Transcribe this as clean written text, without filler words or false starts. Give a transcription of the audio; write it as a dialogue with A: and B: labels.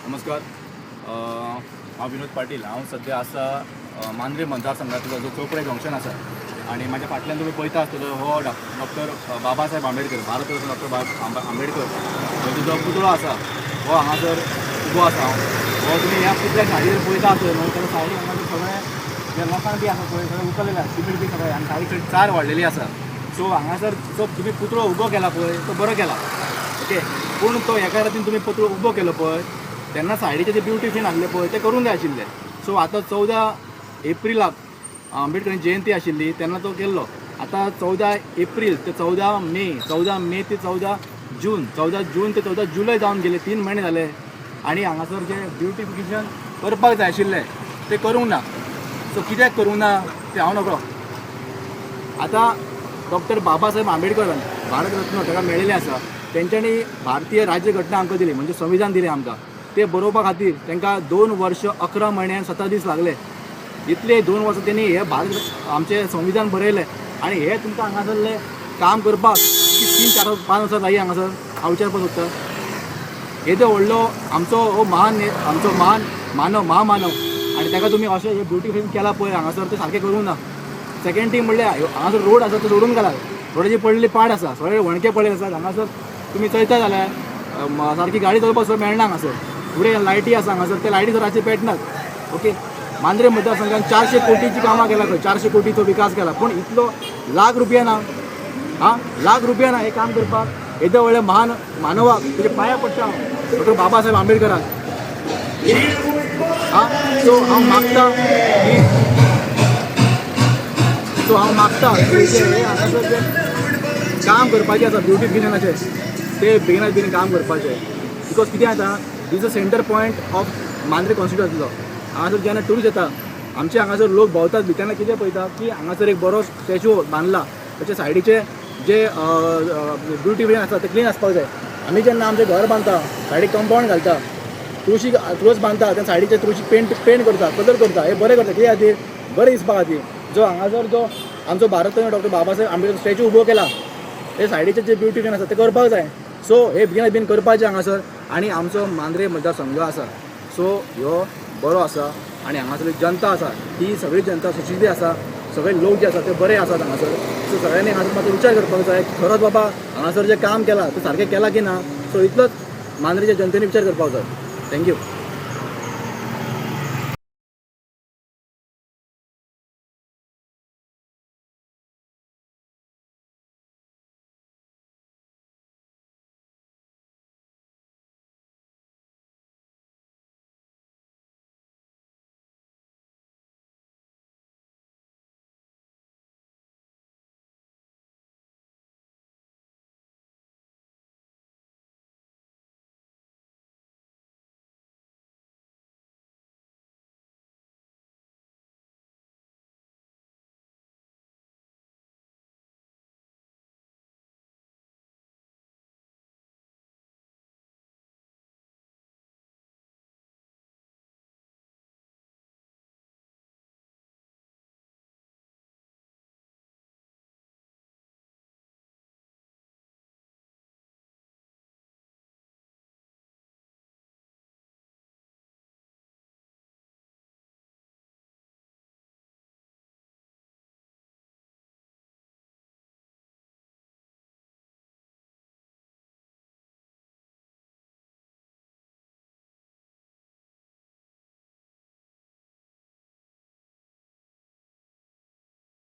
A: नमस्कार. हांव विनोद पाटील. हांव सध्या आसा मांद्रे मतदारसंघातलो जो चौकडे जंक्शन आसा आणि माझ्या फाटल्यान तुम्ही पळयता आसतलो हो डॉक्टर बाबासाहेब आंबेडकर, भारतरत्न डॉक्टर आंबेडकर हो जो पुतळो आसा हो हांगासर उबो आसा. हो तुम्ही ह्या पुतळ्या सायडीर पळयता आसतलो न्हू, त्या सायडीन हांगासर सगळे जे लोकांक बी आसा पळय सगळे उखललेले आसा, सिमेंट बी सगळे, आनी सायडीक चार वाडलेली आसा. सो हांगासर जो तुम्ही पुतळो उबो केला पळय तो बरो केला, ओके. पूण तो एका रातीन तुम्ही पुतळो उबो केलो पळय तेन्ना सायडीचे जे ब्युटिफिकेशन आसले पळय ते करूंक जाय आशिल्ले. सो आतां 14 एप्रिलाक आंबेडकरांची जयंती आशिल्ली तेन्ना तो केल्लो. आतां 14 एप्रील ते 14 मे, 14 मे ते 14 जून, 14 जून ते 14 जुलय जावन गेले, 3 म्हयने जाले. आनी हांगासर जे ब्युटिफिकेशन करपाक जाय आशिल्लें ते करूंक ना. सो कित्याक करूंक ना तें हांव नकळो. आतां डॉक्टर बाबासाहेब आंबेडकरान भारतरत्न ताका मेळिल्लें आसा. तेंच्यांनी भारतीय राज्यघटना आमकां दिली, म्हणजे संविधान दिलें आमकां. ते बरोवपा खातीर तांकां 2 वर्ष 11 म्हयने आनी 17 दीस लागले. इतले 2 वर्स त्यांनी हे भारत आमचें संविधान बरयलें आनी हे तुमकां हांगासरले काम करपाक 3-4-5 वर्सां जायी हांगासर हांव विचारपाक सोदतां. येदो व्हडलो आमचो महान महामानव आनी ताका तुमी अशें हे ब्युटिफिकेशन केलां पळय हांगासर ते सारकें करूंक ना. सेकंड थिंग म्हणल्यार हांगासर रोड आसा तो सोडून गेला. रोडाची पडलेली पाड आसा, सगळे वणके पडलेले आसात. हांगासर तुमी चलता जाल्यार सारकी गाडी चलोवपाक मेळना. हांगासर फुडें लायटी आसा, हांगासर ते लायटी रातचे पेटनात, ओके. मांद्रे मतदारसंघान 400 कोटीची कामां केला खंय, 400 कोटीचो विकास केला, पूण इतलो लाख रुपया ना. लाख रुपया ना हे काम करपाक. येदो व्हडल्या महान मानवाक तुजे पांया पडटा डॉक्टर बाबासाहेब आंबेडकराक. सो हांव मागता हे हांगासर जे काम करपाचें आसा ब्युटिफिकेशनाचें ते बेगीनात काम करपाचें. बिकॉज कितें जाता, this a centre point of Mandrem कॉन्स्टिट्युएन्सीचो. हांगासर जेन्ना टुरिस्ट येता आमचे हांगासर लोक भोंवतात बी तेन्ना कितें पळयता की हांगासर एक बरो स्टॅच्यू बांदला, ताचे सायडीचे जे ब्युटिफिकेशन आसा ते क्लीन आसपाक जाय. आमी जेन्ना आमचें घर बांदता सायडीक कंपाउंड घालता, तुळस बांदता त्या सायडीचे तुळशीक पेंट करता, कलर करता, हे बरें करता कित्या खातीर, बरें दिसपा खातीर. जो हांगासर जो आमचो भारतरत्न डॉक्टर बाबासाहेब आंबेडकर स्टॅच्यू उबो केला हे सायडीचे जे ब्युटिफिकेशन आसा ते करपाक जाय. सो हे बेगीन करपाचें हांगासर. आनी आमचो मांद्रे मतदारसंघ आसा सो ह्यो बरो आसा आनी हांगासरली जनता आसा ती सगळी जनता सुशिक्षीत आसा, सगळे लोक जे आसा ते बरे आसात हांगासर. सो सगळ्यांनी हांगासर मात्र विचार करपाक जाय की खरोच बाबा हांगासर जें काम केलां तें सारकें केलां की ना. सो इतलोच मांद्रेच्या जनतेने विचार करपाक जाय. थँक्यू.